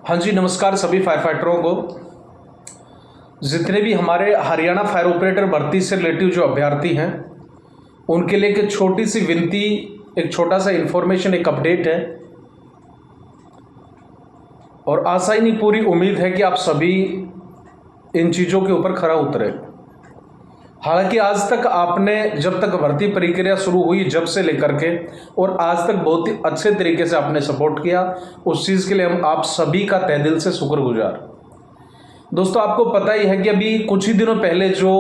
हाँ जी, नमस्कार सभी फायर फाइटरों को। जितने भी हमारे हरियाणा फायर ऑपरेटर भर्ती से रिलेटिव जो अभ्यर्थी हैं उनके लिए एक छोटी सी विनती, एक छोटा सा इन्फॉर्मेशन, एक अपडेट है और आशा ही नहीं पूरी उम्मीद है कि आप सभी इन चीज़ों के ऊपर खरा उतरे। हालांकि आज तक आपने, जब तक भर्ती प्रक्रिया शुरू हुई जब से लेकर के और आज तक बहुत ही अच्छे तरीके से आपने सपोर्ट किया, उस चीज़ के लिए हम आप सभी का तहे दिल से शुक्रगुजार। दोस्तों, आपको पता ही है कि अभी कुछ ही दिनों पहले जो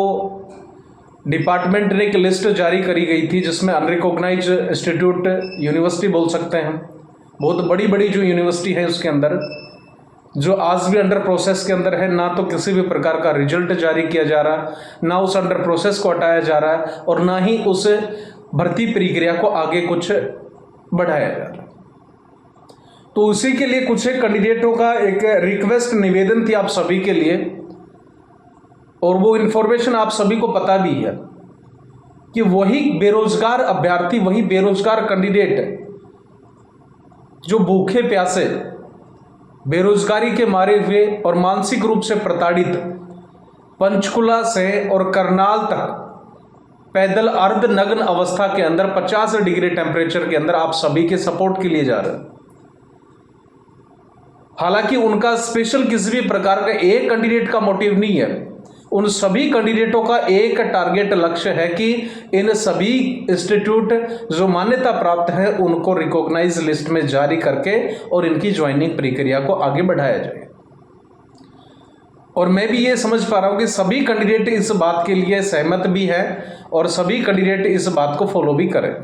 डिपार्टमेंट ने एक लिस्ट जारी करी गई थी जिसमें अनरिकॉग्नाइज इंस्टीट्यूट, यूनिवर्सिटी बोल सकते हैं, बहुत बड़ी बड़ी जो यूनिवर्सिटी है उसके अंदर जो आज भी अंडर प्रोसेस के अंदर है, ना तो किसी भी प्रकार का रिजल्ट जारी किया जा रहा, ना उस अंडर प्रोसेस को हटाया जा रहा है और ना ही उस भर्ती प्रक्रिया को आगे कुछ बढ़ाया जा रहा है। तो उसी के लिए कुछ एक कैंडिडेटों का एक रिक्वेस्ट, निवेदन थी आप सभी के लिए, और वो इन्फॉर्मेशन आप सभी को पता भी है कि वही बेरोजगार अभ्यर्थी, वही बेरोजगार कैंडिडेट जो भूखे प्यासे, बेरोजगारी के मारे हुए और मानसिक रूप से प्रताड़ित पंचकुला से और करनाल तक पैदल अर्धनग्न अवस्था के अंदर 50 डिग्री टेम्परेचर के अंदर आप सभी के सपोर्ट के लिए जा रहे हैं। हालांकि उनका स्पेशल किसी भी प्रकार का एक कैंडिडेट का मोटिव नहीं है, उन सभी कैंडिडेटों का एक टारगेट लक्ष्य है कि इन सभी इंस्टीट्यूट जो मान्यता प्राप्त है उनको रिकॉग्नाइज लिस्ट में जारी करके और इनकी ज्वाइनिंग प्रक्रिया को आगे बढ़ाया जाए। और मैं भी ये समझ पा रहा हूं कि सभी कैंडिडेट इस बात के लिए सहमत भी है और सभी कैंडिडेट इस बात को फॉलो भी करें।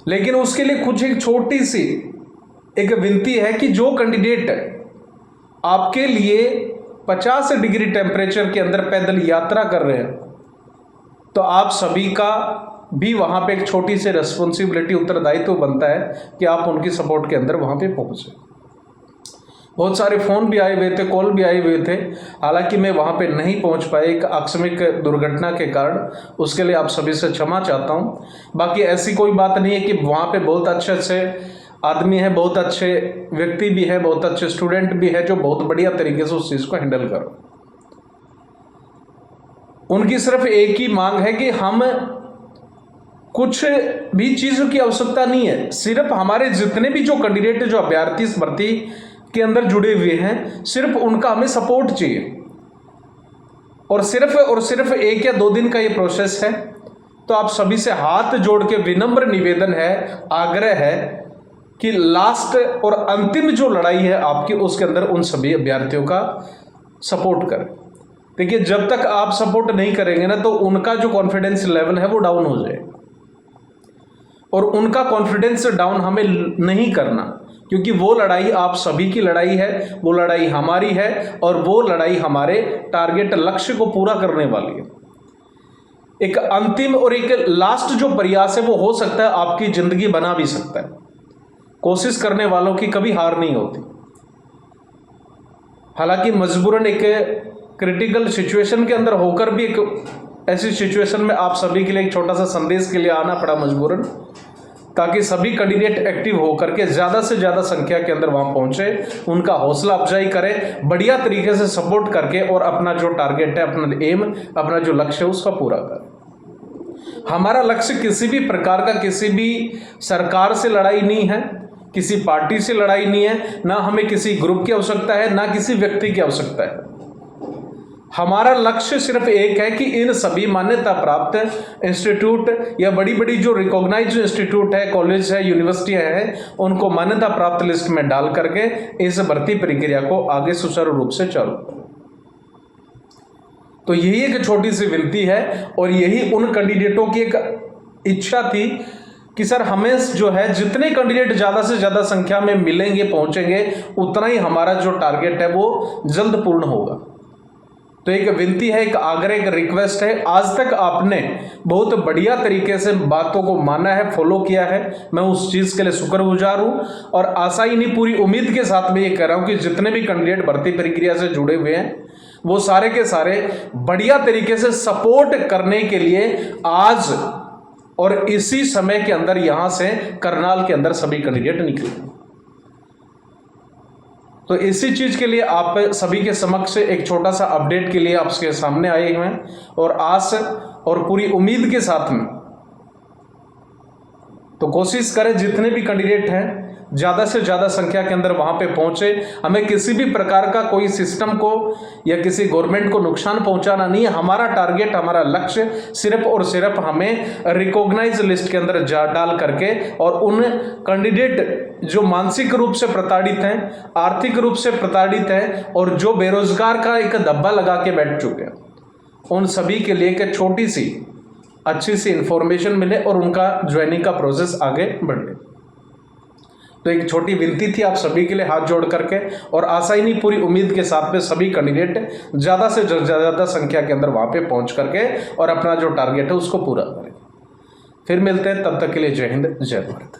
लेकिन उसके लिए कुछ एक छोटी सी एक विनती है कि जो कैंडिडेट आपके लिए 50 डिग्री टेम्परेचर के अंदर पैदल यात्रा कर रहे हैं, तो आप सभी का भी वहां पे एक छोटी सी रेस्पॉन्सिबिलिटी, उत्तरदायित्व बनता है कि आप उनकी सपोर्ट के अंदर वहां पे पहुंचे। बहुत सारे फ़ोन भी आए हुए थे, कॉल भी आए हुए थे, हालांकि मैं वहां पे नहीं पहुंच पाया एक आकस्मिक दुर्घटना के कारण। उसके लिए आप सभी से क्षमा चाहता हूं। बाकी ऐसी कोई बात नहीं है कि वहां पे बहुत अच्छे अच्छे आदमी है, बहुत अच्छे व्यक्ति भी है, बहुत अच्छे स्टूडेंट भी है जो बहुत बढ़िया तरीके से उस चीज़ को हैंडल करो। उनकी सिर्फ एक ही मांग है कि हम, कुछ भी चीज़ों की आवश्यकता नहीं है, सिर्फ हमारे जितने भी जो कैंडिडेट, जो अभ्यर्थी इस भर्ती के अंदर जुड़े हुए हैं, सिर्फ उनका हमें सपोर्ट चाहिए। और सिर्फ 1 या 2 दिन का ये प्रोसेस है। तो आप सभी से हाथ जोड़ के विनम्र निवेदन है, आग्रह है कि लास्ट और अंतिम जो लड़ाई है आपकी, उसके अंदर उन सभी अभ्यर्थियों का सपोर्ट करें। देखिए, जब तक आप सपोर्ट नहीं करेंगे ना, तो उनका जो कॉन्फिडेंस लेवल है वो डाउन हो जाएगा और उनका कॉन्फिडेंस डाउन हमें नहीं करना, क्योंकि वो लड़ाई आप सभी की लड़ाई है, वो लड़ाई हमारी है और वो लड़ाई हमारे टारगेट लक्ष्य को पूरा करने वाली है। एक अंतिम और एक लास्ट जो प्रयास है वो हो सकता है आपकी जिंदगी बना भी सकता है। कोशिश करने वालों की कभी हार नहीं होती। हालांकि मजबूरन एक क्रिटिकल सिचुएशन के अंदर होकर भी एक ऐसी सिचुएशन में आप सभी के लिए एक छोटा सा संदेश के लिए आना पड़ा मजबूरन, ताकि सभी कैंडिडेट एक्टिव होकर के ज़्यादा से ज़्यादा संख्या के अंदर वहां पहुंचे, उनका हौसला अफजाई करें, बढ़िया तरीके से सपोर्ट करके और अपना जो टारगेट है, अपना एम, अपना जो लक्ष्य है उसका पूरा करें। हमारा लक्ष्य किसी भी प्रकार का, किसी भी सरकार से लड़ाई नहीं है, किसी पार्टी से लड़ाई नहीं है, ना हमें किसी ग्रुप की आवश्यकता है, ना किसी व्यक्ति की आवश्यकता है। हमारा लक्ष्य सिर्फ एक है कि इन सभी मान्यता प्राप्त इंस्टीट्यूट या बड़ी बड़ी जो रिकॉग्नाइज्ड इंस्टीट्यूट है, कॉलेज है, यूनिवर्सिटियां हैं, उनको मान्यता प्राप्त लिस्ट में डाल करके इस भर्ती प्रक्रिया को आगे सुचारू रूप से चालू करें। तो यही एक छोटी सी विनती है और यही उन कैंडिडेटों की एक इच्छा थी कि सर, हमें जो है जितने कैंडिडेट ज़्यादा से ज़्यादा संख्या में मिलेंगे, पहुंचेंगे, उतना ही हमारा जो टारगेट है वो जल्द पूर्ण होगा। तो एक विनती है, एक आग्रह, एक रिक्वेस्ट है। आज तक आपने बहुत बढ़िया तरीके से बातों को माना है, फॉलो किया है, मैं उस चीज़ के लिए शुक्रगुजार हूँ। और आशा ही नहीं पूरी उम्मीद के साथ मैं ये कह रहा हूँ कि जितने भी कैंडिडेट भर्ती प्रक्रिया से जुड़े हुए हैं वो सारे के सारे बढ़िया तरीके से सपोर्ट करने के लिए आज और इसी समय के अंदर यहां से करनाल के अंदर सभी कैंडिडेट निकले। तो इसी चीज़ के लिए आप सभी के समक्ष एक छोटा सा अपडेट के लिए आपके सामने आए हुए हैं, और आस और पूरी उम्मीद के साथ में तो कोशिश करें जितने भी कैंडिडेट हैं ज़्यादा से ज़्यादा संख्या के अंदर वहाँ पे पहुँचे। हमें किसी भी प्रकार का कोई सिस्टम को या किसी गवर्नमेंट को नुकसान पहुँचाना नहीं है। हमारा टारगेट, हमारा लक्ष्य सिर्फ और सिर्फ हमें रिकॉग्नाइज लिस्ट के अंदर डाल करके और उन कैंडिडेट जो मानसिक रूप से प्रताड़ित हैं, आर्थिक रूप से प्रताड़ित हैं और जो बेरोजगार का एक धब्बा लगा के बैठ चुके हैं, उन सभी के लिए एक छोटी सी अच्छी सी इंफॉर्मेशन मिले और उनका ज्वाइनिंग का प्रोसेस आगे बढ़े। तो एक छोटी विनती थी आप सभी के लिए हाथ जोड़ करके, और आशा ही नहीं पूरी उम्मीद के साथ में सभी कैंडिडेट ज़्यादा से ज़्यादा संख्या के अंदर वहाँ पे पहुँच करके और अपना जो टारगेट है उसको पूरा करें। फिर मिलते हैं, तब तक के लिए जय हिंद, जय भारत।